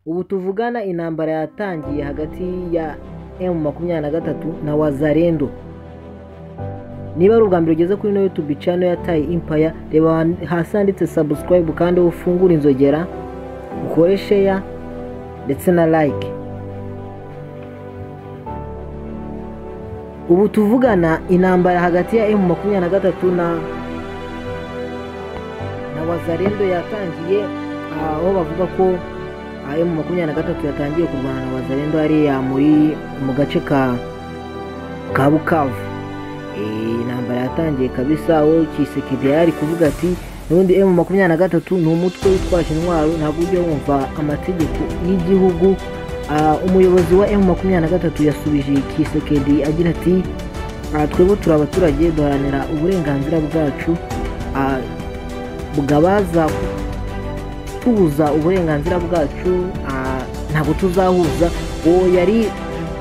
Ubu tuvugana intambara yatangiye hagati ya M23 na Wazalendo. Niba ari ubwa mbere ugeze kuri YouTube channel ya Tai Empire, reba hasi handitse subscribe kandi ufungure inzogera, ukore share ndetse na like. Ubu tuvugana intambara hagati ya M23 na Wazalendo yatangiye, aho bavuga ko M23 yatangiye kurwana na Wazalendo hariya mu gace ka Bukavu. Intambara yatangiye kabisa, aho Tshisekedi yari kuvuga ati n'ubundi M23 ni umutwe witwaje intwaro, ntabwo ujya wumva amategeko y'igihugu. Umuyobozi wa M23 yasubije Tshisekedi agira ati twebwe turi abaturage duharanira uburenganzira bwacu, bwabaza tubuza uburenganzira bwacu ntabwo tuzahuza. Uwo yari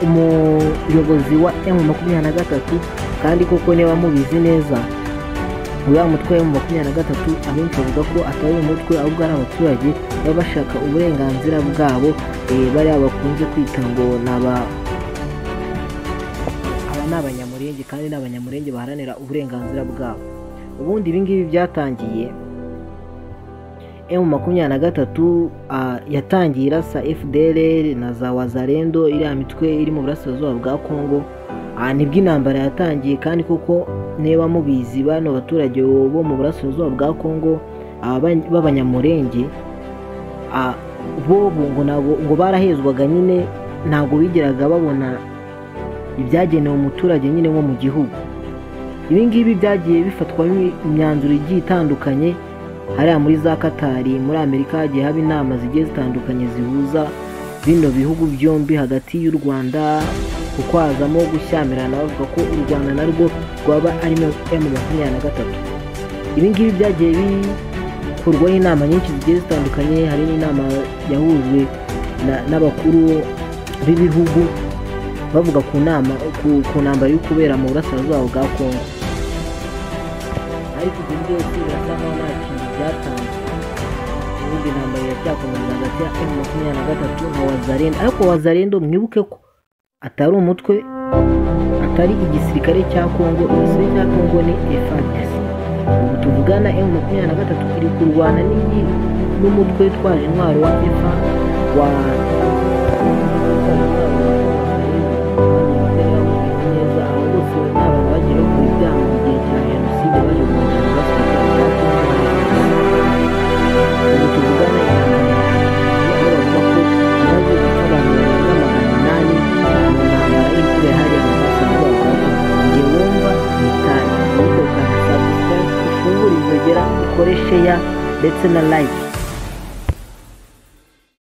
umuyobozi wa M23, kandi koko niba mubizi neza uriya mutwe wa M23 abenshi bavuga ko atari umutwe ahubwo ari abaturage baba bashaka uburenganzira bwabo, bariya bakunze kwita ngo aba ni abanyamurenge, kandi ni abanyamurenge baharanira uburenganzira bwabo. Ubundi ibingibi byatangiye M23 yatangiye irasa FDLR na za Wazalendo, iriya mitwe iri mu burasirazuba bwa Kongo. Nibwo intambara yatangiye, kandi koko niba mubizi bano baturage bo mu burasirazuba bwa Kongo b'abanyamurenge, bo ngo barahezwaga nyine, ntabwo bigeraga babona ibyagenewe umuturage nyine nko mu gihugu. Ibingibi byagiye bifatwa imyanzuro igiye itandukanye, hariya muri za Katari muri Amerika hagiye haba inama zigiye zitandukanye zihuza bino bihugu byombi hagati y'u Rwanda, kuko hazamo gushyamirana bavuga ko u Rwanda narwo rwaba ari M23. Ibingibi byagiye bikorwaho inama nyinshi zigiye zitandukanye, hari n'inama yahujwe n'abakuru b'ibihugu bavuga ku ntambara yo kubera mu burasirazuba bwa Kongo. Ariko ibyo byose birasa nkaho nta kintu byatanze. Ubundi intambara iracyakomeza hagati ya M23 na Wazalendo, ariko Wazalendo mwibuke ko atari umutwe, atari igisirikare cya Kongo. Igisirikare cya Kongo ni FARDC. Ubu tuvugana M23 iri kurwana n'umutwe witwaje intwaro wa ukore share ndetse na like.